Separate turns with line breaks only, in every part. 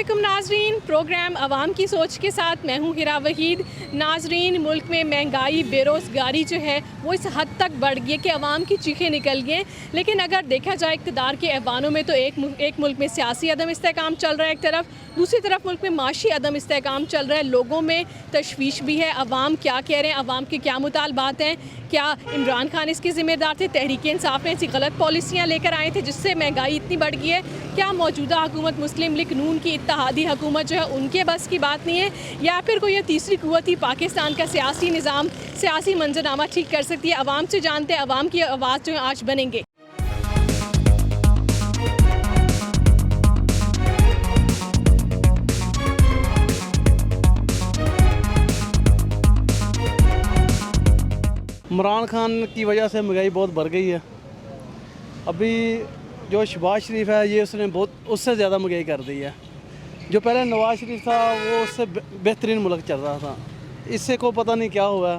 अस्सलामुअलैकुम नाजरीन, प्रोग्राम आवाम की सोच के साथ मैं हूँ हिरा वहीद। नाजरीन, मुल्क में महंगाई बेरोज़गारी जो है वो इस हद तक बढ़ गई है कि आवाम की चीखें निकल गई हैं। लेकिन अगर देखा जाए इक़्तिदार के ऐवानों में तो एक मुल्क में सियासी अदम इस्तेहकाम चल रहा है एक तरफ, दूसरी तरफ मुल्क में माशी अदम इस्तेहकाम चल रहा है। लोगों में तशवीश भी है, अवाम क्या कह रहे हैं, अवाम के क्या मुतालबात हैं, क्या इमरान खान इसके ज़िम्मेदार थे, तहरीक इंसाफ ने ऐसी गलत पॉलिसियाँ लेकर आए थे जिससे महंगाई इतनी बढ़ गई है, क्या मौजूदा हुकूमत मुस्लिम लीग नून की इत्तेहादी हुकूमत जो है उनके बस की बात नहीं है, या फिर कोई तीसरी कुव्वत ही पाकिस्तान का सियासी निज़ाम सियासी मंजरनामा ठीक कर सकती है। अवाम से जानते हैं अवाम की आवाज़ जो है आज बनेंगे।
इमरान खान की वजह से महंगाई बहुत बढ़ गई है। अभी जो शहबाज शरीफ है ये उससे ज़्यादा महंगाई कर दी है। जो पहले नवाज शरीफ था वो उससे बेहतरीन मुल्क चल रहा था, इससे को पता नहीं क्या हुआ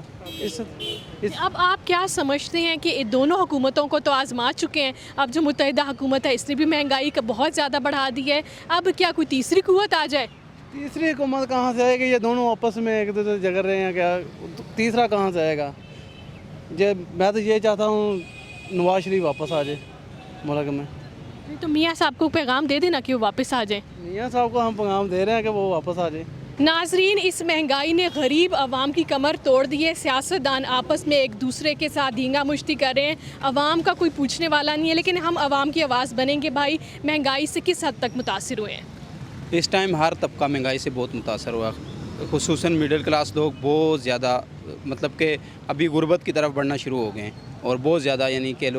अब आप क्या समझते हैं कि दोनों हुकूमतों को तो आजमा चुके हैं, अब जो मुत्तहिदा हुकूमत है इसने भी महंगाई का बहुत ज़्यादा बढ़ा दी है, अब क्या कोई तीसरी कुव्वत आ जाए?
तीसरी हुकूमत कहाँ से आएगी? ये दोनों आपस में एक दूसरे से झगड़ रहे हैं, क्या तीसरा कहाँ से आएगा? मैं तो ये चाहता हूँ नवाज शरीफ वापस आ जाए मुल्क में।
तो मियाँ साहब को पैगाम दे देना कि वो वापस आ जाए।
मियाँ साहब को हम पैगाम दे रहे हैं कि वो वापस आ जाए।
नाजरीन, इस महंगाई ने गरीब आवाम की कमर तोड़ दी है। सियासतदान आपस में एक दूसरे के साथ धींगा मुश्ती कर रहे हैं, आवाम का कोई पूछने वाला नहीं है। लेकिन हम आवाम की आवाज़ बनेंगे। भाई, महंगाई से किस हद तक मुतासिर हुए हैं?
इस टाइम हर तबका महंगाई से बहुत मुतासर हुआ, खुसूसन मिडिल क्लास लोग बहुत ज़्यादा, मतलब कि अभी गुर्बत की तरफ बढ़ना शुरू हो गए हैं और बहुत ज़्यादा, यानी कि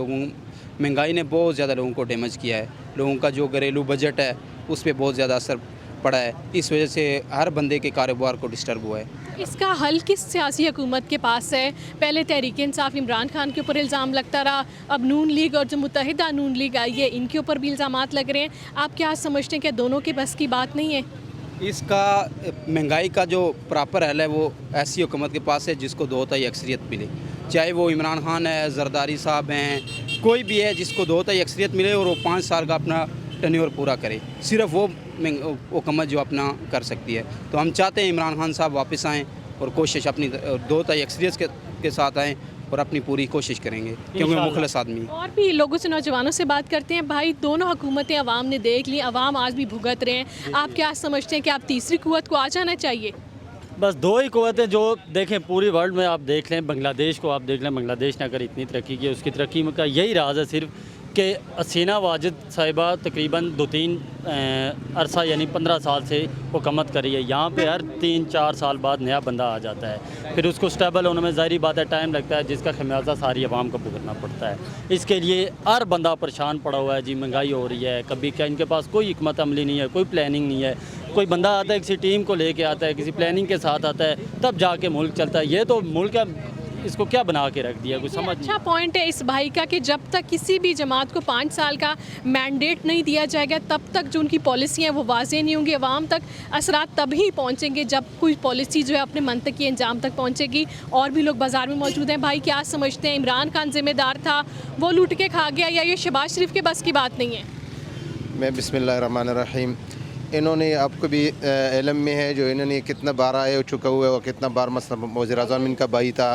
महंगाई ने बहुत ज़्यादा लोगों को डैमेज किया है। लोगों का जो घरेलू बजट है उस पर बहुत ज़्यादा असर पड़ा है। इस वजह से हर बंदे के कारोबार को डिस्टर्ब हुआ है।
इसका हल किस सियासी हुकूमत के पास है? पहले तहरीक इंसाफ इमरान खान के ऊपर इल्ज़ाम लगता रहा, अब नून लीग और जो मुत्तहिदा नून लीग आई है इनके ऊपर भी इल्ज़ामात लग रहे हैं। आप क्या समझते हैं कि दोनों के बस की बात नहीं है?
इसका महंगाई का जो प्रॉपर हल है वो ऐसी हुकूमत के पास है जिसको दो तिहाई अक्सरियत मिले, चाहे वो इमरान खान है, जरदारी साहब हैं, कोई भी है जिसको दो तिहाई अक्सरियत मिले और वो 5 साल का अपना टेन्योर पूरा करे, सिर्फ वो हुकूमत जो अपना कर सकती है। तो हम चाहते हैं इमरान खान साहब वापस आएँ और कोशिश अपनी दो तिहाई अक्सरियत के साथ आएँ और अपनी पूरी कोशिश करेंगे, क्योंकि मुखलस आदमी।
और भी लोगों से, नौजवानों से बात करते हैं। भाई, दोनों हुकूमतें आवाम ने देख ली, आवाम आज भी भुगत रहे हैं। आप क्या समझते हैं कि आप तीसरी कुव्वत को आ जाना चाहिए?
बस दो ही कुव्वतें जो देखें पूरी वर्ल्ड में, आप देख लें बांग्लादेश को, आप देख लें बांग्लादेश ने अगर इतनी तरक्की की, उसकी तरक्की का यही राज है सिर्फ कि हसीना वाजिद साहिबा तकरीबन 2-3 अरसा यानी 15 साल से हुकूमत करी है। यहाँ पे हर 3-4 साल बाद नया बंदा आ जाता है, फिर उसको स्टेबल होने में ज़ाहिर बात है टाइम लगता है, जिसका खमियाजा सारी आवाम को भुगतना पड़ता है। इसके लिए हर बंदा परेशान पड़ा हुआ है जी, महंगाई हो रही है, कभी क्या इनके पास कोई हिकमत अमली नहीं है, कोई प्लानिंग नहीं है। कोई बंदा आता है किसी टीम को लेके आता है, किसी प्लानिंग के साथ आता है, तब जाके मुल्क चलता है। ये तो मुल्क का इसको क्या बना के रख दिया, कुछ समझ नहीं।
अच्छा पॉइंट है इस भाई का कि जब तक किसी भी जमात को 5 साल का मैंडेट नहीं दिया जाएगा तब तक जो उनकी पॉलिसी है वो वाज़ेह नहीं होंगी, अवाम तक असरात तभी पहुंचेंगे जब कोई पॉलिसी जो है अपने मंतकी अंजाम तक पहुंचेगी। और भी लोग बाज़ार में मौजूद हैं। भाई, क्या समझते हैं, इमरान खान जिम्मेदार था, वो लूट के खा गया, या ये शहबाज शरीफ के बस की बात नहीं है?
मैं बिस्मिल्लाहिर्रहमानिर्रहीम। इन्होंने आपको भी इल्म में है जो इन्होंने कितना बार आए हो चुका हुआ है और कितना बार मसला वज़ीर-ए-आज़म इनका भाई था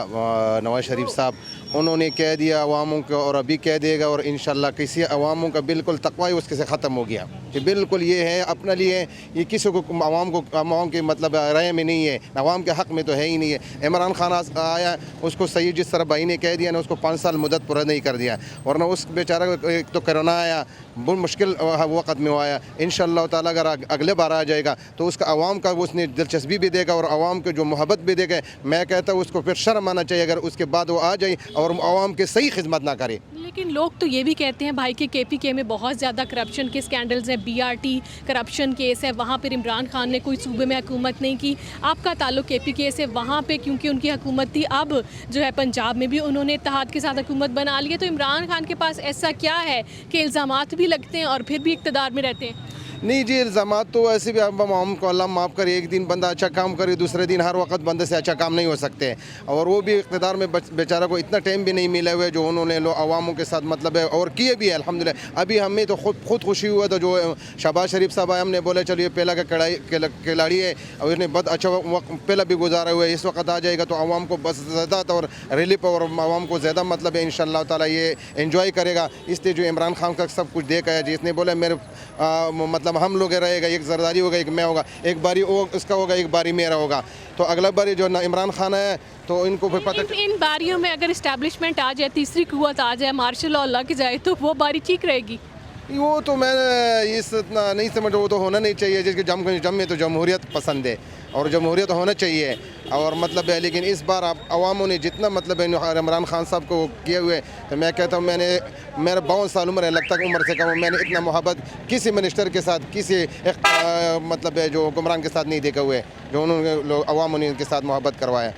नवाज शरीफ साहब, उन्होंने कह दिया अवामों को और अभी कह देगा, और इंशाल्लाह किसी अवामों का बिल्कुल तक़वा ही उसके से ख़त्म हो गया कि बिल्कुल ये है अपने लिए, ये किसी को अवाम के मतलब राय में नहीं है, अवाम के हक़ में तो है ही नहीं है। इमरान खान आया, उसको सही जिस तरह भाई ने कह दिया ना, उसको 5 साल मुद्दत पूरा नहीं कर दिया, वरना उस बेचारा एक तो कोरोना आया, बहुत मुश्किल वक़्त में वो आया। इंशाअल्लाह ताला अगर अगले बार आ जाएगा तो उसका अवाम का उसने दिलचस्पी भी देगा और अवाम को जो मोहब्बत भी देगा। मैं कहता हूँ उसको फिर शर्म आना चाहिए अगर उसके बाद वो आ जाए और अवाम की सही खिदमत ना करे।
लेकिन लोग तो ये भी कहते हैं भाई कि KPK में बहुत ज़्यादा करप्शन के स्कैंडल्स हैं, BRT करप्शन केस है, वहाँ पर इमरान खान ने कोई सूबे में हुकूमत नहीं की। आपका ताल्लुक KPK से, वहाँ पे क्योंकि उनकी हुकूमत थी, अब जो है पंजाब में भी उन्होंने इत्तेहाद के साथ हुकूमत बना ली है। तो इमरान खान के पास ऐसा क्या है कि इल्ज़ामात भी लगते हैं और फिर भी इक़्तिदार में रहते हैं?
नहीं जी, इल्ज़ामात तो ऐसे भी हम को अल्लाह माफ़ करे, एक दिन बंदा अच्छा काम करे, दूसरे दिन हर वक्त बंदे से अच्छा काम नहीं हो सकते। और वो भी इक़्तिदार में बेचारा को इतना टाइम भी नहीं मिला हुआ है जो उन्होंने अवामों के साथ मतलब है और किए भी है अल्हम्दुलिल्लाह। अभी हमें तो खुद खुशी हुआ था जो शहबाज शरीफ साहब आए, हमने बोला चलो ये पहला का खिलाड़ी है और इसने बहुत अच्छा वक्त पहला भी गुजारा हुआ है, इस वक्त आ जाएगा तो आवाम को बस ज़्यादा और रिलीफ और आवाम को ज़्यादा मतलब है इंशाअल्लाह ताला ये एंजॉय करेगा। इसलिए जो इमरान खान का सब कुछ देखा है, जिसने बोला मेरे मतलब हम लोग रहेगा, एक जरदारी होगा, एक मैं होगा, एक बारी वो उसका होगा, एक बारी मेरा होगा। तो अगला बारी जो इमरान खान है तो इनको फिर पता
इन बारियों में अगर इस्टेब्लिशमेंट आ जाए, तीसरी कुव्वत आ जाए, मार्शल लॉ लग जाए तो वो बारी ठीक रहेगी।
वो तो मैं इस इतना नहीं समझ, वो तो होना नहीं चाहिए। जिसके जम में तो जमहूरियत पसंद है और जमहूरियत होना चाहिए और मतलब है। लेकिन इस बार अवामों ने जितना मतलब है इमरान खान साहब को किए हुए, तो मैं कहता हूँ मेरा 52 साल उम्र है, लगता है उम्र से कम, मैंने इतना मोहब्बत किसी मिनिस्टर के साथ, किसी मतलब है जो हुक्मरान के साथ नहीं देखा हुए जो उन्होंने अवामों ने उनके साथ मोहब्बत करवाया।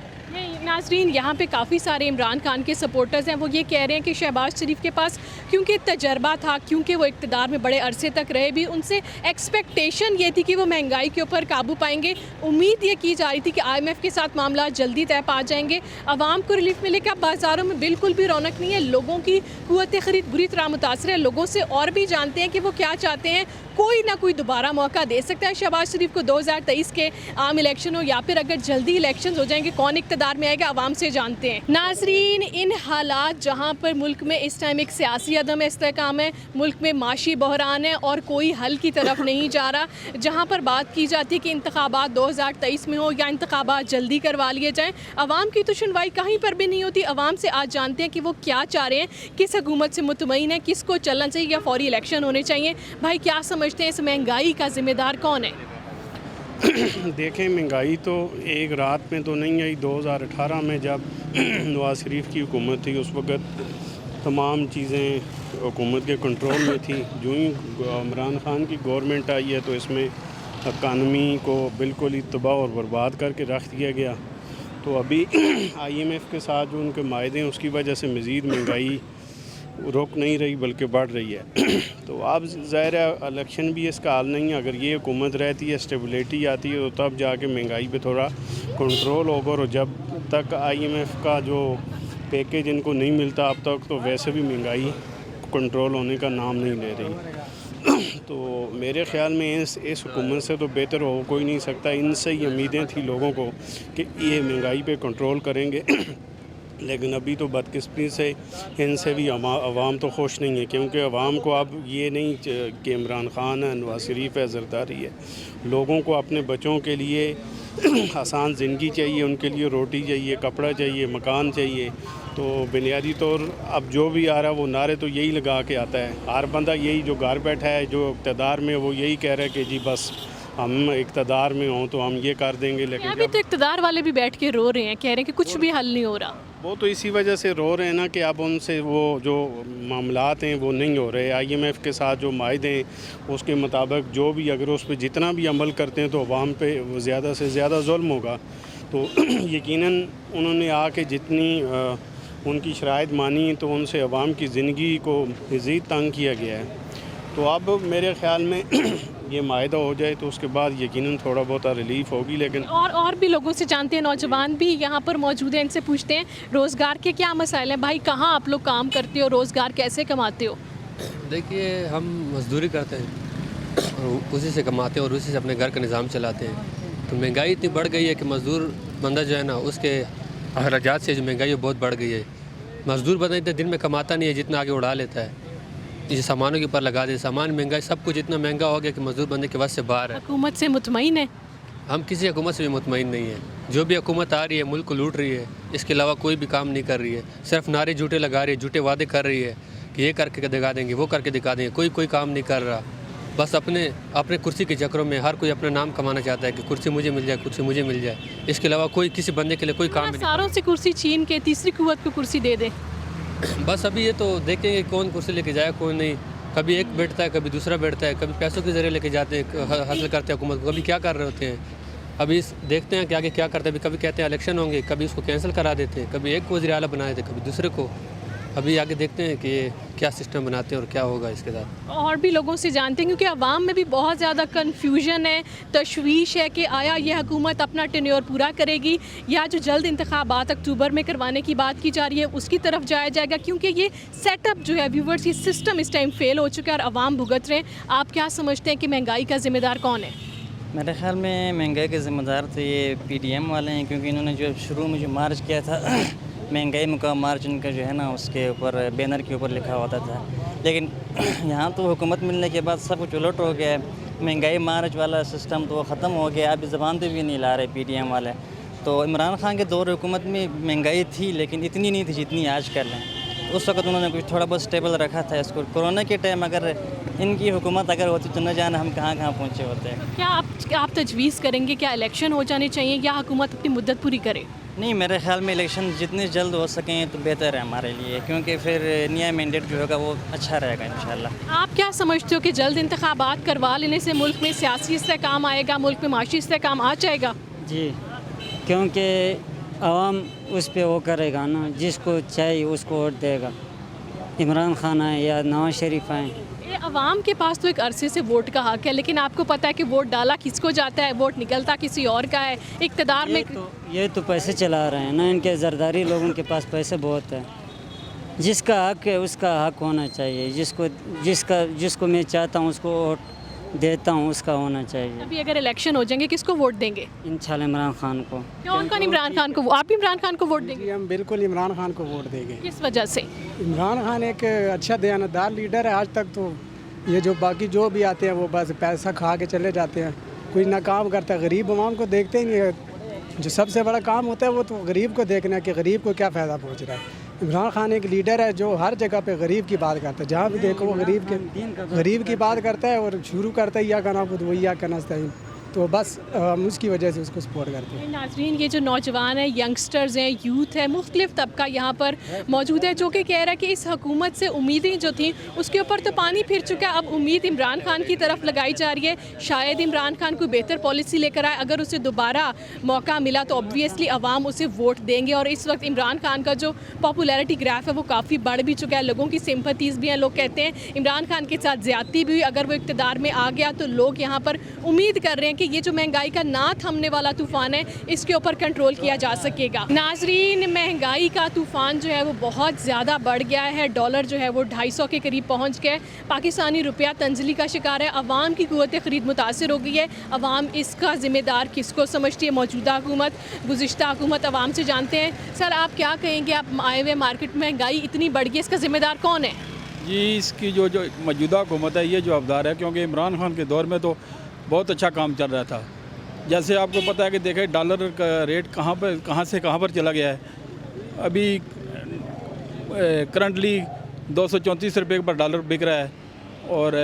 नाजरीन, यहाँ पे काफ़ी सारे इमरान खान के सपोर्टर्स हैं। वो ये कह रहे हैं कि शहबाज शरीफ के पास क्योंकि तजर्बा था, क्योंकि वो इक़्तिदार में बड़े अरसे तक रहे, भी उनसे एक्सपेक्टेशन ये थी कि वो महंगाई के ऊपर काबू पाएंगे। उम्मीद ये की जा रही थी कि IMF के साथ मामला जल्दी तय पा जाएंगे, आवाम को रिलीफ मिलेगा। अब बाज़ारों में बिल्कुल भी रौनक नहीं है, लोगों की क़ुव्वत ख़रीद बुरी तरह मुतासर है। लोगों से और भी जानते हैं कि वो क्या चाहते हैं। कोई ना कोई दोबारा मौका दे सकता है शहबाज शरीफ को, 2023 के आम इलेक्शन हो या फिर अगर जल्दी इलेक्शन हो जाएंगे, कौन इक़्तिदार में आएगा आवाम से जानते हैं। नाजरीन, इन हालात जहाँ पर मुल्क में इस टाइम एक सियासी अदम इस्तेहकाम है, मुल्क में माशी बहरान है और कोई हल की तरफ नहीं जा रहा, जहाँ पर बात की जाती है कि इंतखाबात 2023 में हो या इंतखाबात जल्दी करवा लिए जाएँ, आवाम की तो सुनवाई कहीं पर भी नहीं होती। आवाम से आज जानते हैं कि वो क्या चाह रहे हैं, किस हुकूमत से मुतमईन है, किसको चलना चाहिए या फौरी इलेक्शन होने चाहिए। भाई क्या समझते हैं, इस महंगाई का जिम्मेदार कौन है?
देखें, महंगाई तो एक रात में तो नहीं आई। 2018 में जब नवाज शरीफ की हुकूमत थी उस वक़्त तमाम चीज़ें हुकूमत के कंट्रोल में थी। जो ही इमरान खान की गवर्नमेंट आई है तो इसमें इकानमी को बिल्कुल ही तबाह और बर्बाद करके रख दिया गया। तो अभी IMF के साथ जो उनके मायदे हैं उसकी वजह से मज़ीद महंगाई रुक नहीं रही बल्कि बढ़ रही है। तो अब ज़ाहिर है इलेक्शन भी इसका हल नहीं है। अगर ये हुकूमत रहती है, स्टेबिलिटी आती है, तो तब जाके महंगाई पे थोड़ा कंट्रोल होगा। और जब तक IMF का जो पैकेज इनको नहीं मिलता अब तक, तो वैसे भी महंगाई कंट्रोल होने का नाम नहीं ले रही। तो मेरे ख़्याल में इस हुकूमत से तो बेहतर हो कोई नहीं सकता। इनसे ही उम्मीदें थी लोगों को कि ये महंगाई पे कंट्रोल करेंगे। लेकिन अभी तो बदकिस्मती से इनसे भी अवाम तो खुश नहीं है, क्योंकि अवाम को अब ये नहीं कि इमरान खान है, नवाज शरीफ है, जरदारी है। लोगों को अपने बच्चों के लिए आसान ज़िंदगी चाहिए, उनके लिए रोटी चाहिए, कपड़ा चाहिए, मकान चाहिए। तो बुनियादी तौर अब जो भी आ रहा है वो नारे तो यही लगा के आता है। हर बंदा यही जो घर बैठा है, जो इक़्तिदार में, वो यही कह रहा है कि जी बस हम इक़्तिदार में हों तो हम ये कर देंगे। लेकिन
अभी तो इक़्तिदार वाले भी बैठ के रो रहे हैं, कह रहे हैं कि कुछ भी हल नहीं हो रहा।
वो तो इसी वजह से रो रहे हैं ना कि अब उनसे वो जो मामलात हैं वो नहीं हो रहे। IMF के साथ जो मायदे हैं उसके मुताबिक जो भी अगर उस पर जितना भी अमल करते हैं तो अवाम पे ज़्यादा से ज़्यादा जुल्म होगा। तो यकीनन उन्होंने आके जितनी उनकी शराइत मानी तो उनसे अवाम की ज़िंदगी को मज़ीद तंग किया गया है। तो अब मेरे ख़्याल में ये मायदा हो जाए तो उसके बाद यकीनन थोड़ा बहुत रिलीफ होगी। लेकिन
और भी लोगों से जानते हैं, नौजवान भी यहाँ पर मौजूद हैं, इनसे पूछते हैं रोज़गार के क्या मसाइल हैं। भाई कहाँ आप लोग काम करते हो, रोज़गार कैसे कमाते हो?
देखिए, हम मजदूरी करते हैं और उसी से कमाते हैं और उसी से अपने घर का निज़ाम चलाते हैं। तो महंगाई इतनी बढ़ गई है कि मज़दूर बंदा जो है ना, उसके अखराजात से जो महंगाई बहुत बढ़ गई है। मज़दूर बंदा इतने दिन में कमाता नहीं है जितना आगे उड़ा लेता है। ये सामानों के ऊपर लगा दे, सामान महंगाई, सब कुछ इतना महंगा हो गया कि मजदूर बंदे के वस से बाहर है।
हुकूमत से मुतमईन है?
हम किसी हुकूमत से भी मुतमईन नहीं है। जो भी हुकूमत आ रही है मुल्क को लूट रही है, इसके अलावा कोई भी काम नहीं कर रही है। सिर्फ नारे झूठे लगा रही है, झूठे वादे कर रही है कि ये करके दिखा देंगे, वो करके दिखा देंगे। कोई काम नहीं कर रहा। बस अपने कुर्सी के चक्रों में हर कोई अपना नाम कमाना चाहता है कि कुर्सी मुझे मिल जाए, कुर्सी मुझे मिल जाए। इसके अलावा कोई किसी बंदे के लिए कोई काम नहीं।
सारों से कुर्सी छीन के तीसरी कुव्वत को कुर्सी दे दे।
बस अभी ये तो देखेंगे कौन कुर्सी लेके जाए, कौन नहीं। कभी एक बैठता है, कभी दूसरा बैठता है, कभी पैसों के ज़रिए लेके जाते हैं, हासिल करते हैं हुकूमत को, कभी क्या कर रहे होते हैं। अभी देखते हैं कि आगे क्या करते हैं। कभी कहते हैं इलेक्शन होंगे, कभी उसको कैंसिल करा देते हैं, कभी एक को वज़ीर आला बना देते, कभी दूसरे को। अभी आगे देखते हैं कि क्या सिस्टम बनाते हैं और क्या होगा इसके साथ।
और भी लोगों से जानते हैं क्योंकि अवाम में भी बहुत ज़्यादा कन्फ्यूजन है, तशवीश है कि आया ये हुकूमत अपना टेन्योर पूरा करेगी या जो जल्द इंतखाबात अक्टूबर में करवाने की बात की जा रही है उसकी तरफ जाया जाएगा, क्योंकि ये सेटअप जो है व्यूवर्स, ये सिस्टम इस टाइम फेल हो चुका है और अवाम भुगत रहे हैं। आप क्या समझते हैं कि महंगाई का ज़िम्मेदार कौन है?
मेरे ख्याल में महंगाई के ज़िम्मेदार तो ये PDM वाले हैं, क्योंकि इन्होंने जो शुरू में जो मार्च किया था महंगाई मुकाम मार्च इनका जो है ना उसके ऊपर बैनर के ऊपर लिखा होता था, लेकिन यहाँ तो हुकूमत मिलने के बाद सब कुछ उलट हो गया है। महंगाई मार्च वाला सिस्टम तो ख़त्म हो गया, अभी ज़बान पे भी नहीं ला रहे PDM वाले। तो इमरान खान के दौर हुकूमत में महंगाई थी लेकिन इतनी नहीं थी जितनी आजकल है। तो उस वक्त उन्होंने कुछ थोड़ा बहुत स्टेबल रखा था इसको। कोरोना के टाइम अगर इनकी हुकूमत अगर होती तो न जाने हम कहाँ कहाँ पहुँचे होते।
क्या आप तजवीज़ करेंगे क्या इलेक्शन हो जाने चाहिए या हुकूमत अपनी मुद्दत पूरी करे?
नहीं, मेरे ख्याल में इलेक्शन जितने जल्द हो सकें तो बेहतर है हमारे लिए, क्योंकि फिर नया मैंडेट जो होगा वो अच्छा रहेगा इंशाल्लाह।
आप क्या समझते हो कि जल्द इंतखाबात करवा लेने से मुल्क में सियासी इस्तेहकाम आएगा, मुल्क में माशी इस्तेहकाम आ जाएगा?
जी, क्योंकि आवाम उस पर वो करेगा ना, जिसको चाहिए उसको वोट देगा। इमरान खान आए या नवाज शरीफ आए,
ये अवाम के पास तो एक अरसे से वोट का हक है, लेकिन आपको पता है कि वोट डाला किसको जाता है, वोट निकलता किसी और का है। इक़्तिदार में
ये तो पैसे चला रहे हैं ना, इनके जरदारी लोगों के पास पैसे बहुत है। जिसका हक है उसका हक होना चाहिए, जिसको मैं चाहता हूँ उसको वोट देता हूँ, उसका होना चाहिए।
अभी अगर इलेक्शन हो जाएंगे किसको वोट देंगे?
इंशाल्लाह इमरान खान को।
कौन इमरान खान को? आप भी इमरान खान को वोट देंगे?
जी, हम बिल्कुल इमरान खान को वोट देंगे।
किस वजह से?
इमरान खान एक अच्छा दयानतदार लीडर है। आज तक तो ये जो बाकी जो भी आते हैं वो बस पैसा खा के चले जाते हैं, कोई ना काम करता है। गरीब आवाम को देखते ही नहीं है। जो सबसे बड़ा काम होता है वो तो गरीब को देखना है कि गरीब को क्या फ़ायदा पहुँच रहा है। इमरान खान एक लीडर है जो हर जगह पे गरीब की बात करता है, जहाँ भी देखो वो गरीब की बात करता है और शुरू करता है या कहना खुद वही या कहना चाहिए। तो बस हम उसकी वजह से उसको सपोर्ट करते हैं।
नाज़रीन, ये जो नौजवान है, यंगस्टर्स हैं, यूथ है, मुख्तलिफ तबका यहाँ पर मौजूद है जो कि कह रहा है कि इस हुकूमत से उम्मीदें जो थी उसके ऊपर तो पानी फिर चुका है। अब उम्मीद इमरान खान की तरफ लगाई जा रही है, शायद इमरान खान कोई बेहतर पॉलिसी लेकर आए। अगर उसे दोबारा मौका मिला तो ऑब्वियसली अवाम उसे वोट देंगे। और इस वक्त इमरान खान का जो पॉपुलैरिटी ग्राफ है वो काफ़ी बढ़ भी चुका है, लोगों की सिंपथीज़ भी हैं। लोग कहते हैं इमरान खान के साथ ज़्यादती भी हुई, अगर वो इक़्तिदार में आ गया तो लोग यहाँ पर उम्मीद कर रहे हैं कि ये जो महंगाई का ना थमने वाला तूफ़ान है इसके ऊपर कंट्रोल किया जा सकेगा। नाजरीन, महंगाई का तूफ़ान जो है वो बहुत ज़्यादा बढ़ गया है। डॉलर जो है वो 250 के करीब पहुंच गया है। पाकिस्तानी रुपया तंजली का शिकार है। अवाम की क़ुव्वत ख़रीद मुतासिर हो गई है। अवाम इसका ज़िम्मेदार किसको समझती है? मौजूदा हुकूमत, गुज़िश्ता हुकूमत? अवाम से जानते हैं। सर, आप क्या कहेंगे? आप आए हुए मार्केट में महंगाई इतनी बढ़ गई, इसका ज़िम्मेदार कौन है?
जी, इसकी जो मौजूदा हुकूमत है ये जो हकदार है, क्योंकि इमरान खान के दौर में तो बहुत अच्छा काम चल रहा था। जैसे आपको पता है कि देखें डॉलर का रेट कहाँ से कहाँ पर चला गया है। अभी करंटली 234 रुपये पर डॉलर बिक रहा है और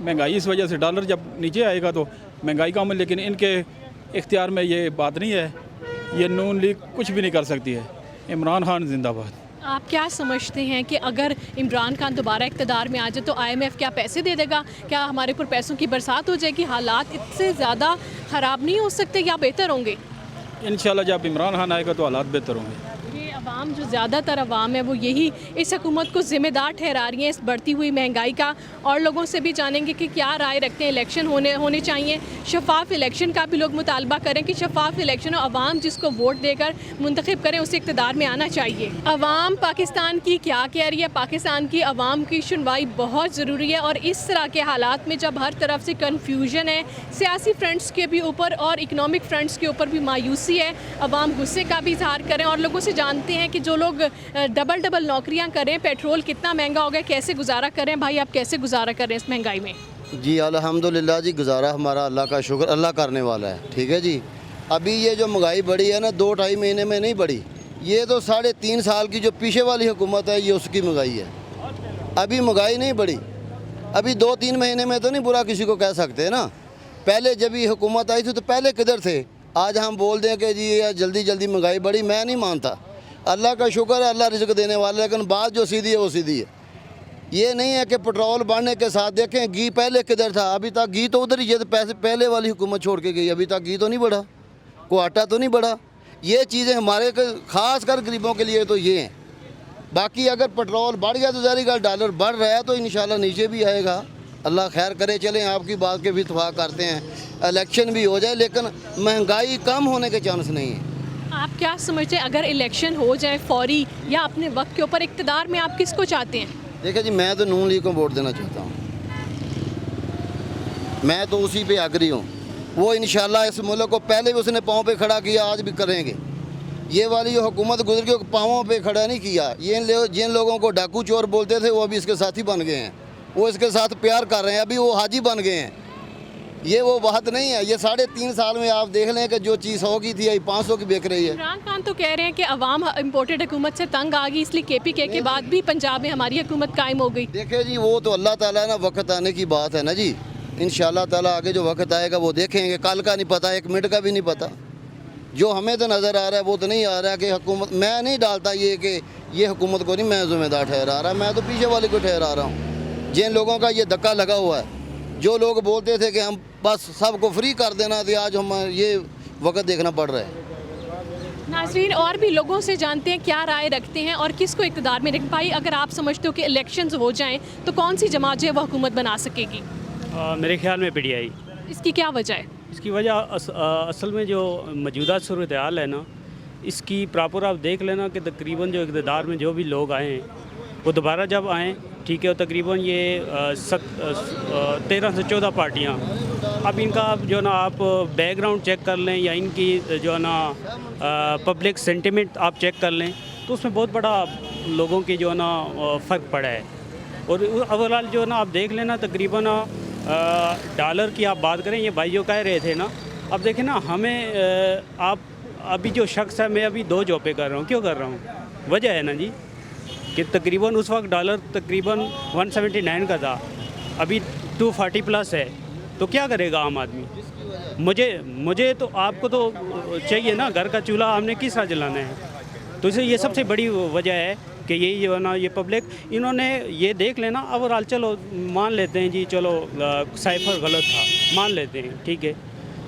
महंगाई इस वजह से डॉलर जब नीचे आएगा तो महंगाई कम है। लेकिन इनके इख्तियार में ये बात नहीं है, ये नून लीग कुछ भी नहीं कर सकती है। इमरान खान जिंदाबाद।
आप क्या समझते हैं कि अगर इमरान खान दोबारा इक़्तिदार में आ जाए तो IMF क्या पैसे दे देगा? क्या हमारे ऊपर पैसों की बरसात हो जाएगी? हालात इससे ज़्यादा ख़राब नहीं हो सकते या बेहतर होंगे?
इंशाल्लाह जब इमरान खान आएगा तो हालात बेहतर होंगे।
ये अवाम, जो ज़्यादातर अवाम है वो यही इस हुकूमत को ज़िम्मेदार ठहरा रही है इस बढ़ती हुई महंगाई का। और लोगों से भी जानेंगे कि क्या राय रखते हैं। इलेक्शन होने चाहिए, शफाफ इलेक्शन का भी लोग मुतालबा करें कि शफाफ इलेक्शन और अवाम जिसको वोट देकर मुंतखब करें उसे इक़्तिदार में आना चाहिए। अवाम पाकिस्तान की क्या कह रही है? पाकिस्तान की अवाम की सुनवाई बहुत ज़रूरी है। और इस तरह के हालात में जब हर तरफ से कन्फ्यूजन है, सियासी फ्रंट्स के भी ऊपर और इकनॉमिक फ्रंट्स के ऊपर भी मायूसी है, अवाम गुस्से का भी इजहार करें। और लोगों से जानते हैं कि जो लोग डबल नौकरियां करें, पेट्रोल कितना महंगा हो गया, कैसे गुजारा करें? भाई, आप कैसे गुजारा कर रहे हैं इस महंगाई में?
जी अल्हम्दुलिल्लाह जी, गुजारा हमारा अल्लाह का शुक्र, अल्लाह करने वाला है। ठीक है जी। अभी ये जो महंगाई बढ़ी है ना, 2-2.5 महीने में नहीं बढ़ी, ये तो 3.5 साल की जो पीछे वाली हुकूमत है ये उसकी महंगाई है। अभी महंगाई नहीं बढ़ी, अभी 2-3 महीने में तो नहीं बुरा किसी को कह सकते ना। पहले जब ये हुकूमत आई थी तो पहले किधर थे? आज हम बोल दें कि जी ये जल्दी महंगाई बढ़ी, मैं नहीं मानता। अल्लाह का शुक्र है, अल्लाह रिज़्क़ देने वाला है, लेकिन बात जो सीधी है वो सीधी है। ये नहीं है कि पेट्रोल बढ़ने के साथ देखें घी पहले किधर था, अभी तक घी तो उधर ही है। पैसे पहले वाली हुकूमत छोड़ के गई, अभी तक घी तो नहीं बढ़ा, कोई आटा तो नहीं बढ़ा। ये चीज़ें हमारे ख़ास कर गरीबों के लिए तो ये हैं। बाकी अगर पेट्रोल बढ़ गया तो ज़ाहिर डॉलर बढ़ रहा है तो इंशाल्लाह नीचे भी आएगा। अल्लाह खैर करे। चलें, आपकी बात के भी इत्तेफाक करते हैं, इलेक्शन भी हो जाए लेकिन महंगाई कम होने के चांस नहीं है।
आप क्या समझते हैं अगर इलेक्शन हो जाए फौरी या अपने वक्त के ऊपर इक़्तिदार में आप किसको चाहते हैं?
देखिए जी, मैं तो नून लीग को वोट देना चाहता हूँ। मैं तो उसी पे अग्री हूँ। वो इंशाल्लाह इस मुल्क को पहले भी उसने पाँव पे खड़ा किया, आज भी करेंगे। ये वाली जो हुकूमत गुजर गई पाँवों पे खड़ा नहीं किया। ये जिन लोगों को डाकू चोर बोलते थे वो अभी इसके साथी बन गए हैं, वो इसके साथ प्यार कर रहे हैं, अभी वो हाजी बन गए हैं। ये वो बात नहीं है। ये 3.5 साल में आप देख लें कि जो चीज़ 100 की थी 500 की बिक रही है।
इमरान खान तो कह रहे हैं कि अवाम इम्पोर्टेड हुकूमत से तंग आ गई, इसलिए KPK के बाद भी पंजाब में हमारी हुकूमत कायम हो गई।
देखिए जी, वो तो अल्लाह ताला ना वक्त आने की बात है ना जी। इंशाल्लाह ताला आगे जो वक्त आएगा वो देखेंगे। कल का नहीं पता, 1 मिनट का भी नहीं पता। जो हमें तो नज़र आ रहा है वो तो नहीं आ रहा कि हुकूमत, मैं नहीं डालता ये कि ये हुकूमत को नहीं मैं ज़िम्मेदार ठहरा रहा, मैं तो पीछे वाले को ठहरा रहा हूँ। जिन लोगों का ये धक्का लगा हुआ है, जो लोग बोलते थे कि हम बस सबको फ्री कर देना, तो आज हम ये वक्त देखना पड़ रहा है।
नाज़रीन, और भी लोगों से जानते हैं क्या राय रखते हैं और किसको इक़्तिदार में रख। भाई, अगर आप समझते हो कि इलेक्शंस हो जाएं तो कौन सी जमात जो है वो हुकूमत बना सकेगी?
मेरे ख्याल में PTI।
इसकी क्या वजह है?
इसकी वजह असल में जो मौजूदा सूरत हाल है ना, इसकी प्रॉपर आप देख लेना कि तकरीबन जो इक़्तिदार में जो भी लोग आए हैं वो दोबारा जब आएँ, ठीक है, और तकरीबन ये 13 से 14 पार्टियाँ, अब इनका जो ना आप बैकग्राउंड चेक कर लें या इनकी जो ना पब्लिक सेंटिमेंट आप चेक कर लें तो उसमें बहुत बड़ा लोगों की जो ना फ़र्क पड़ा है। और ओवरऑल जो ना आप देख लेना तकरीबन डॉलर की आप बात करें, ये भाई जो कह रहे थे ना, अब देखें ना हमें आप अभी जो शख्स है, मैं अभी 2 जॉब पे कर रहा हूँ। क्यों कर रहा हूँ? वजह है ना जी कि तकरीबन उस वक्त डॉलर तकरीबन 179 का था, अभी 240 प्लस है। तो क्या करेगा आम आदमी? मुझे तो आपको तो चाहिए ना, घर का चूल्हा हमने किस तरह जलाना है? तो इसे ये सबसे बड़ी वजह है कि यही जो है ना, ये पब्लिक इन्होंने ये देख लेना। ओवरऑल चलो मान लेते हैं जी, चलो साइफ़र गलत था, मान लेते हैं, ठीक है।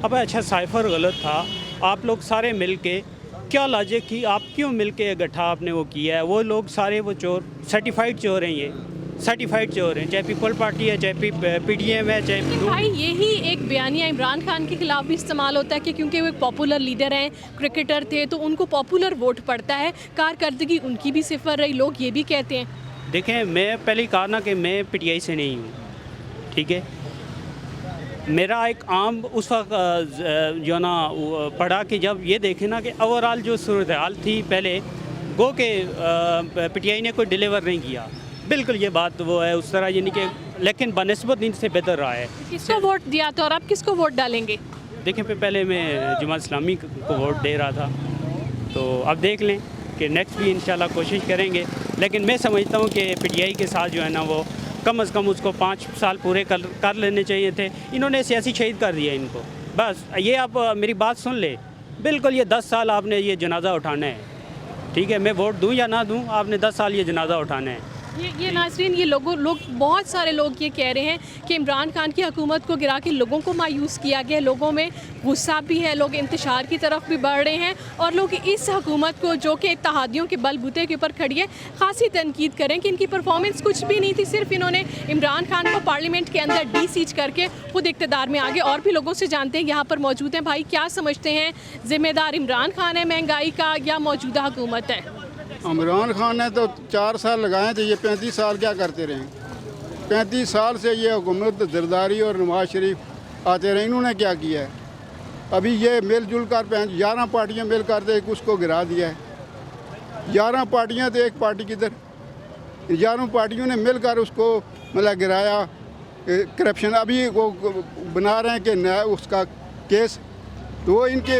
अब अच्छा साइफ़र गलत था, आप लोग सारे मिल के क्या लॉजिक की, आप क्यों मिल के गठा आपने वो किया है? वो लोग सारे वो चोर, सर्टिफाइड चोर हैं, ये सर्टिफाइड चोर हैं, चाहे पीपल पार्टी है, चाहे PDM है, चाहे।
भाई, यही एक बयानिया इमरान खान के खिलाफ भी इस्तेमाल होता है कि क्योंकि वो एक पॉपुलर लीडर हैं, क्रिकेटर थे, तो उनको पॉपुलर वोट पड़ता है, कारकर्दगी उनकी भी सिफर रही, लोग ये भी कहते हैं।
देखें, मैं पहले ही कहा ना कि मैं PTI से नहीं हूँ, ठीक है। मेरा एक आम उस वक्त जो ना पढ़ा कि जब ये देखे ना कि ओवरऑल जो सूरत हाल थी पहले, गो के PTI ने कोई डिलीवर नहीं किया, बिल्कुल ये बात वो है उस तरह, यानी कि लेकिन बनस्बत इनसे बेहतर रहा है।
किसको वोट दिया था और आप किसको वोट डालेंगे?
देखें, पहले मैं जमात इस्लामी को वोट दे रहा था, तो अब देख लें कि नेक्स्ट भी इंशाल्लाह कोशिश करेंगे। लेकिन मैं समझता हूँ कि PTI के साथ जो है ना, वो कम से कम उसको 5 साल पूरे कर लेने चाहिए थे। इन्होंने सियासी शहीद कर दिया इनको, बस। ये आप मेरी बात सुन ले, बिल्कुल ये 10 साल आपने ये जनाजा उठाना है, ठीक है। मैं वोट दूँ या ना दूँ, आपने 10 साल ये जनाजा उठाना है।
ये नाज़रीन, ये लोग बहुत सारे लोग ये कह रहे हैं कि इमरान खान की हुकूमत को गिरा के लोगों को मायूस किया गया, लोगों में गुस्सा भी है, लोग इंतशार की तरफ भी बढ़ रहे हैं और लोग इस हुकूमत को जो कि इत्तेहादियों के बलबूते के ऊपर खड़ी है, खासी तनकीद करें कि इनकी परफॉर्मेंस कुछ भी नहीं थी। सिर्फ इन्होंने इमरान खान को पार्लियामेंट के अंदर डिसीज करके खुद इक़्तिदार में आगे। और भी लोगों से जानते हैं, यहाँ पर मौजूद हैं। भाई, क्या समझते हैं, ज़िम्मेदार इमरान खान है महंगाई का या मौजूदा हुकूमत है?
इमरान खान ने तो 4 साल लगाए थे, ये 35 साल क्या करते रहे? 35 साल से ये हुकूमत जरदारी और नवाज शरीफ आते रहे, इन्होंने क्या किया है? अभी ये मिलजुल कर 11 पार्टियाँ मिल कर एक उसको गिरा दिया है। 11 पार्टियाँ तो एक पार्टी किधर, 11 पार्टियों ने मिलकर उसको मतलब गिराया। करप्शन अभी वो बना रहे हैं कि नया उसका केस, तो वो इनके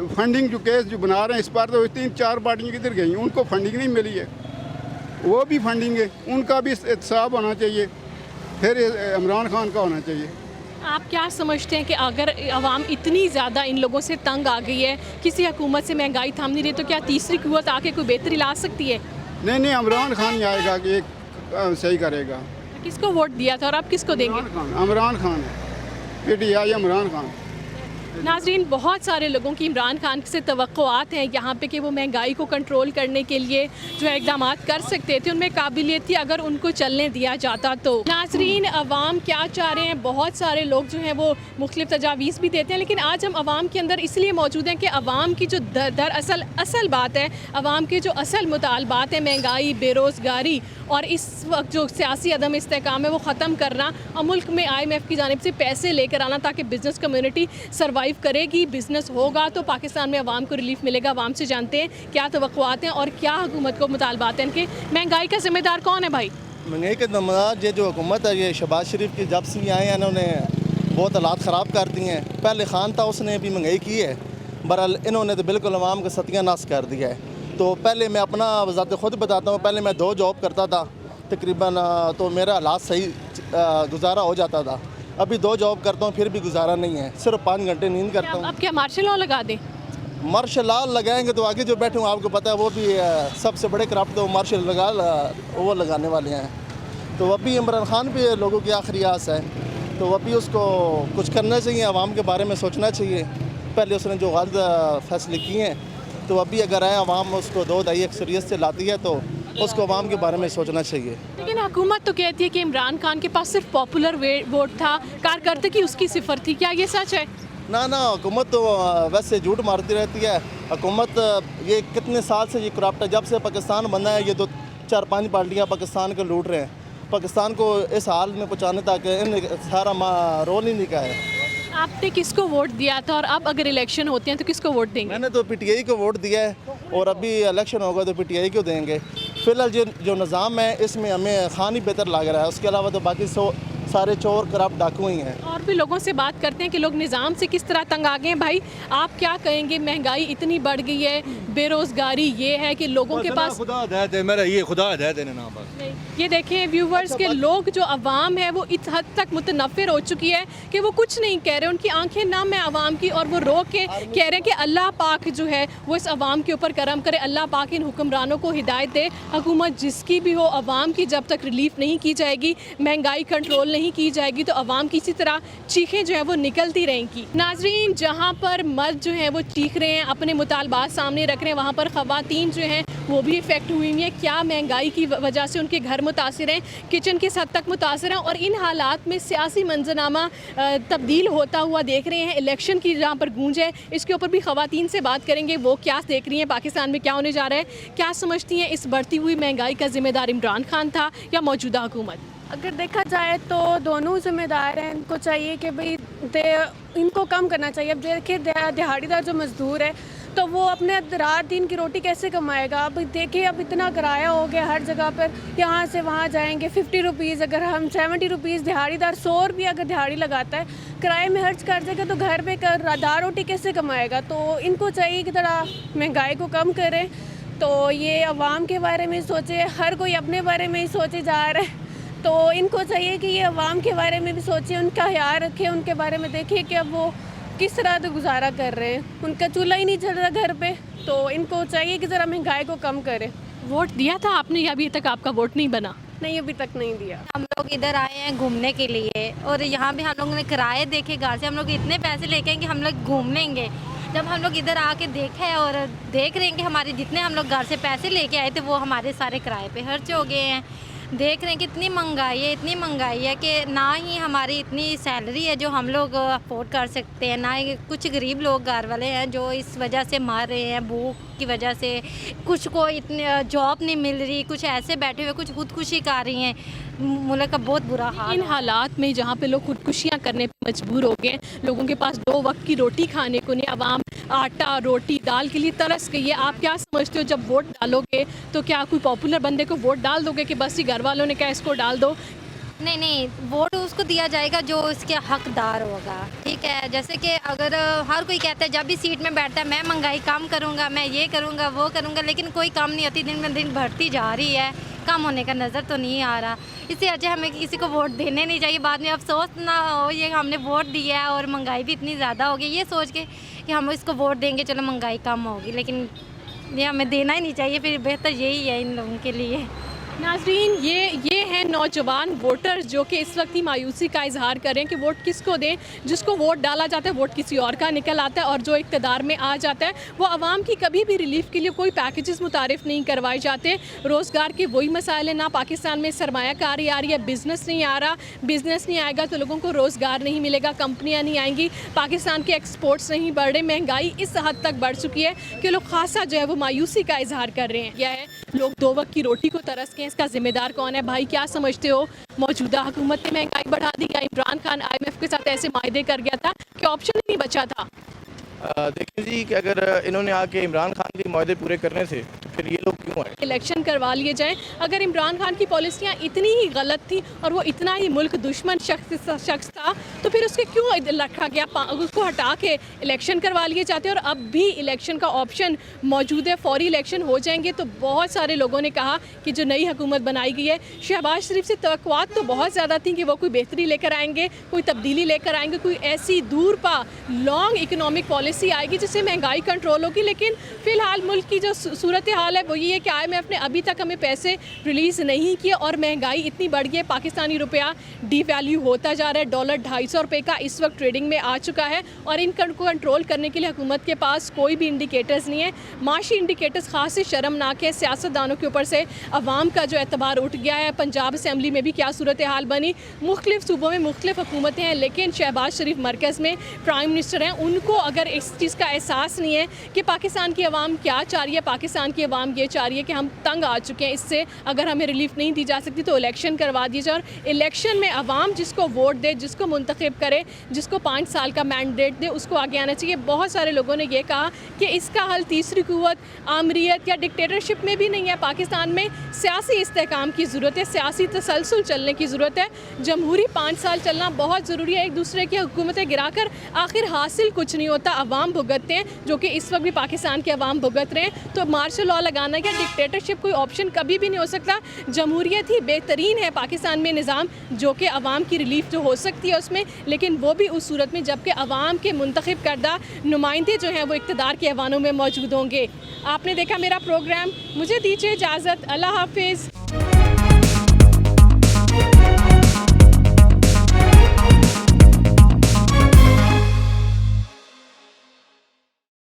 फंडिंग जो केस जो बना रहे हैं इस बार, तो 3-4 पार्टियाँ किधर गई, उनको फंडिंग नहीं मिली है, वो भी फंडिंग है, उनका भी एहतसाब होना चाहिए, फिर इमरान खान का होना चाहिए।
आप क्या समझते हैं कि अगर आवाम इतनी ज़्यादा इन लोगों से तंग आ गई है, किसी हुकूमत से महंगाई थाम नहीं रही, तो क्या तीसरी कुव्वत आके कोई बेहतरी ला सकती है?
नहीं, इमरान खान ही आएगा कि एक सही करेगा।
किसको वोट दिया था और आप किसको देंगे?
इमरान खान है, PTI इमरान खान।
नाज़रीन, बहुत सारे लोगों की इमरान खान से तवक्कुआत हैं यहाँ पे कि वो महंगाई को कंट्रोल करने के लिए जो है इक़दाम कर सकते थे, उनमें काबिलियत थी अगर उनको चलने दिया जाता तो। नाज़रीन, अवाम क्या चाह रहे हैं, बहुत सारे लोग जो हैं वो मुख्तलिफ तजावीज़ भी देते हैं, लेकिन आज हम अवाम के अंदर इसलिए मौजूद हैं कि अवाम की जो दरअसल असल बात है, अवाम के जो असल मुतालबात हैं, महंगाई, बेरोज़गारी और इस वक्त जो सियासी अदम इस्तेहकाम है वो ख़त्म करना और मुल्क में IMF की जानिब से पैसे लेकर आना ताकि बिज़नेस कम्युनिटी सर्वाइव करेगी, बिज़नेस होगा तो पाकिस्तान में अवाम को रिलीफ मिलेगा। अवाम से जानते हैं क्या तवक्कुआत हैं और क्या हुकूमत को मुतालबात हैं इनके। महंगाई का ज़िम्मेदार कौन है भाई?
महंगाई का ज़िम्मेदार ये जो हुकूमत है, ये शहबाज शरीफ की जब से आए हैं इन्होंने बहुत हालात ख़राब कर दिए हैं। पहले खान था उसने भी महंगाई की है, बहरहाल इन्होंने तो बिल्कुल अवाम का सत्यानाश कर दिया है। तो पहले मैं अपना वज़ात ख़ुद बताता हूँ, पहले मैं 2 जॉब करता था तकरीबन, तो मेरा हालात सही गुजारा हो जाता था। अभी 2 जॉब करता हूँ फिर भी गुजारा नहीं है, सिर्फ 5 घंटे नींद करता हूँ।
अब क्या मार्शल लॉ लगा दें?
मार्शल लॉ लगाएंगे तो आगे जो बैठे हूँ आपको पता है वो भी सबसे बड़े करप्ट तो मार्शल वो लगाने वाले हैं। तो अभी इमरान खान पे लोगों की आखिरी आस है, तो अभी उसको कुछ करना चाहिए, आवाम के बारे में सोचना चाहिए। पहले उसने जो गलत फैसले किए हैं, तो अभी अगर आए आवाम उसको 2-2.5 अक्सरियत से लाती है तो उसको आवाम के बारे में सोचना चाहिए।
लेकिन हुकूमत तो कहती है कि इमरान खान के पास सिर्फ पॉपुलर वोट था, कारकर्दगी उसकी सिफर थी, क्या ये सच है?
ना हुकूमत तो वैसे झूठ मारती रहती है। हुकूमत ये कितने साल से ये करप्ट है, जब से पाकिस्तान बना है ये 2-4-5 पार्टियाँ पाकिस्तान को लूट रहे हैं। पाकिस्तान को इस हाल में पहुँचाने तक इन सारा रोल ही नहीं का है।
आपने किसको वोट दिया था और अब अगर इलेक्शन होते हैं तो किसको वोट देंगे?
मैंने तो PTI को वोट दिया है और अभी इलेक्शन होगा तो PTI को देंगे। फिलहाल जो निज़ाम है इसमें हमें खान ही बेहतर लग रहा है, उसके अलावा तो बाकी सारे चोर करप्ट डाकू ही हैं।
और भी लोगों से बात करते हैं कि लोग निज़ाम से किस तरह तंग आ गए हैं। भाई आप क्या कहेंगे, महंगाई इतनी बढ़ गई है, बेरोज़गारी ये है कि लोगों के पास
खुदा हिदायत है, मेरा ये खुदा हिदायत है ना बस।
ये देखें व्यूवर्स के लोग जो अवाम है वो इस हद तक मुतनफ़िर हो चुकी है कि वो कुछ नहीं कह रहे, उनकी आंखें नम है अवाम की और वो रो के कह रहे हैं कि अल्लाह पाक जो है वो इस अवाम के ऊपर करम करे, अल्लाह पाक इन हुक्मरानों को हिदायत दे। हुकूमत जिसकी भी हो, अवाम की जब तक रिलीफ नहीं की जाएगी, महंगाई कंट्रोल नहीं की जाएगी तो अवाम की इसी तरह चीखें जो है वो निकलती रहेंगी। नाजरीन, जहाँ पर मर्द जो है वो चीख रहे हैं, अपने मुतालबात सामने रख रहे हैं, वहाँ पर ख़वातीन जो हैं वो भी इफ़ेक्ट हुई हैं। क्या महंगाई की वजह से उनके घर मुतासिर हैं, किचन किस हद तक मुतासिर हैं और इन हालात में सियासी मंजरनामा तब्दील होता हुआ देख रहे हैं। इलेक्शन की जहाँ पर गूंज है, इसके ऊपर भी ख़वातीन से बात करेंगे, वो क्या देख रही हैं, पाकिस्तान में क्या होने जा रहा है, क्या समझती हैं इस बढ़ती हुई महंगाई का ज़िम्मेदार इमरान खान था या मौजूदा हुकूमत?
अगर देखा जाए तो दोनों ज़िम्मेदार हैं। इनको चाहिए कि भाई इनको कम करना चाहिए। अब देखिए दिहाड़ीदार जो मज़दूर है तो वो अपने रात दिन की रोटी कैसे कमाएगा? अब देखिए अब इतना किराया हो गया हर जगह पर, यहाँ से वहाँ जाएंगे 50 रुपीज़, अगर हम 70 रुपीज़ दिहाड़ीदार 100 रुपये अगर दिहाड़ी लगाता है किराए में खर्च कर देगा तो घर पे दाल रोटी कैसे कमाएगा? तो इनको चाहिए कि थोड़ा महंगाई को कम करें। तो ये अवाम के बारे में सोचे, हर कोई अपने बारे में ही सोचे जा रहा है, तो इनको चाहिए कि ये अवाम के बारे में भी सोचें, उनका ख्याल रखें, उनके बारे में देखें कि अब वो किस तरह से गुजारा कर रहे हैं। उनका चूल्हा ही नहीं चल रहा घर पे, तो इनको चाहिए कि ज़रा महंगाई को कम करें।
वोट दिया था आपने या अभी तक आपका वोट नहीं बना?
नहीं, अभी तक नहीं दिया।
हम लोग इधर आए हैं घूमने के लिए और यहाँ भी हम लोगों ने किराए देखे, घर से हम लोग इतने पैसे लेके कि हम लोग घूम लेंगे। जब हम लोग इधर आके देखे है और देख रहे हैं कि हमारे जितने हम लोग घर से पैसे लेके आए थे वो हमारे सारे किराए पे खर्च हो गए हैं। देख रहे हैं कि इतनी महंगाई है कि ना ही हमारी इतनी सैलरी है जो हम लोग अफोर्ड कर सकते हैं, ना ही कुछ गरीब लोग घर वाले हैं जो इस वजह से मार रहे हैं भूख की वजह से। कुछ को इतने जॉब नहीं मिल रही, कुछ ऐसे बैठे हुए कुछ खुदकुशी कर रही हैं। मुल्क का बहुत बुरा हाल।
इन हालात में जहाँ पे लोग खुदकुशियाँ करने पे मजबूर हो गए, लोगों के पास 2 वक्त की रोटी खाने को नहीं, आवाम आटा रोटी दाल के लिए तरस गई है। आप क्या समझते हो, जब वोट डालोगे तो क्या कोई पॉपुलर बंदे को वोट डाल दोगे कि बस ही घर वालों ने क्या इसको डाल दो?
नहीं, वोट उसको दिया जाएगा जो उसके हकदार होगा, ठीक है। जैसे कि अगर हर कोई कहता है जब भी सीट में बैठता है मैं महंगाई कम करूँगा, मैं ये करूँगा वो करूँगा, लेकिन कोई कम नहीं होती, दिन में दिन बढ़ती जा रही है, कम होने का नज़र तो नहीं आ रहा। इससे अच्छा हमें किसी को वोट देने नहीं चाहिए, बाद में अफसोस ना हो ये हमने वोट दिया है और महंगाई भी इतनी ज़्यादा होगी, ये सोच के कि हम इसको वोट देंगे चलो महंगाई कम होगी, लेकिन ये हमें देना ही नहीं चाहिए। फिर बेहतर यही है इन लोगों के लिए।
नाजरीन, ये हैं नौजवान वोटर जो कि इस वक्त ही मायूसी का इजहार कर रहे हैं कि वोट किसको दें। जिसको वोट डाला जाता है वोट किसी और का निकल आता है, और जो इक़्तिदार में आ जाता है वो आवाम की कभी भी रिलीफ के लिए कोई पैकेजेस मुतारिफ नहीं करवाए जाते। रोज़गार के वही मसाइल हैं, ना पाकिस्तान में सरमायाकारी आ रही है, बिज़नेस नहीं आ रहा, बिज़नेस नहीं आएगा तो लोगों को रोज़गार नहीं मिलेगा, कंपनियाँ नहीं आएंगी, पाकिस्तान के एक्सपोर्ट्स नहीं बढ़ रहे, महंगाई इस हद तक बढ़ चुकी है कि लोग खासा जो है वो मायूसी का इजहार कर रहे हैं। यह है लोग 2 वक्त की रोटी को तरस के, इसका जिम्मेदार कौन है? भाई क्या समझते हो, मौजूदा हुकूमत ने महंगाई बढ़ा दी या इमरान खान IMF के साथ ऐसे मायदे कर गया था कि ऑप्शन ही नहीं बचा था?
देखिए जी कि अगर इन्होंने आके इमरान खान के मायदे पूरे करने थे तो फिर ये लोग क्यों आए?
इलेक्शन करवा लिए जाएं। अगर इमरान खान की पॉलिसियाँ इतनी ही गलत थी और वो इतना ही मुल्क दुश्मन शख्स था तो फिर उसके क्यों रखा गया? उसको हटा के इलेक्शन करवा लिए जाते। और अब भी इलेक्शन का ऑप्शन मौजूद है, फौरी इलेक्शन हो जाएंगे। तो बहुत सारे लोगों ने कहा कि जो नई हुकूमत बनाई गई है, शहबाज शरीफ से तवक्कुआत तो बहुत ज़्यादा थी कि वो कोई बेहतरी लेकर आएंगे, कोई तब्दीली लेकर आएंगे, कोई ऐसी दूर पा लॉन्ग इकनॉमिक पॉलिसी आएगी जिससे महंगाई कंट्रोल होगी। लेकिन फ़िलहाल मुल्क की जो सूरत हाल है वो ये है कि IMF ने अभी तक हमें पैसे रिलीज़ नहीं किए और महंगाई इतनी बढ़ गई है, पाकिस्तानी रुपया डीवैल्यू होता जा रहा है, डॉलर 250 रुपये का इस वक्त ट्रेडिंग में आ चुका है और इनको कंट्रोल करने के लिए हुकूमत के पास कोई भी इंडिकेटर्स नहीं है। माशी इंडिकेटर्स ख़ास से शर्मनाक है, सियासतदानों के ऊपर से अवाम का जो एतबार उठ गया है। पंजाब असम्बली में भी क्या सूरत हाल बनी, मुख्तलिफ सूबों में मुख्तलिफ हुकूमतें हैं, लेकिन शहबाज शरीफ मरकज़ में प्राइम मिनिस्टर हैं। उनको अगर इस चीज़ का एहसास नहीं है कि पाकिस्तान की आवाम क्या चाह रही है, पाकिस्तान की आवाम ये चाह रही है कि हम तंग आ चुके हैं, इससे अगर हमें रिलीफ नहीं दी जा सकती तो इलेक्शन करवा दी जाए। और इलेक्शन में आवाम जिसको वोट दे, जिसको मुंतखब करे, जिसको 5 साल का मैंडेट दे, उसको आगे आना चाहिए। बहुत सारे लोगों ने यह कहा कि इसका हल तीसरी कुव्वत, आमरीत या डिक्टेटरशिप में भी नहीं है। पाकिस्तान में सियासी इस्तेहकाम की ज़रूरत है, सियासी तसलसल चलने की ज़रूरत है। जमहूरी 5 साल चलना बहुत ज़रूरी है। एक दूसरे की हुकूमतें गिराकर आखिर हासिल कुछ नहीं होता, अवाम भुगतते हैं, जो कि इस वक्त भी पाकिस्तान के अवाम भुगत रहे हैं। तो मार्शल लॉ लगाना या डिक्टेटरशिप कोई ऑप्शन कभी भी नहीं हो सकता। जमहूरियत ही बेहतरीन है पाकिस्तान में निज़ाम, जो कि अवाम की रिलीफ जो हो सकती है उसमें, लेकिन वो भी उस सूरत में जबकि अवाम के मुंतखब करदा नुमाइंदे जो हैं वो इक़्तिदार के ऐवानों में मौजूद होंगे। आपने देखा मेरा प्रोग्राम, मुझे दीजिए इजाज़त, अल्लाह हाफिज़।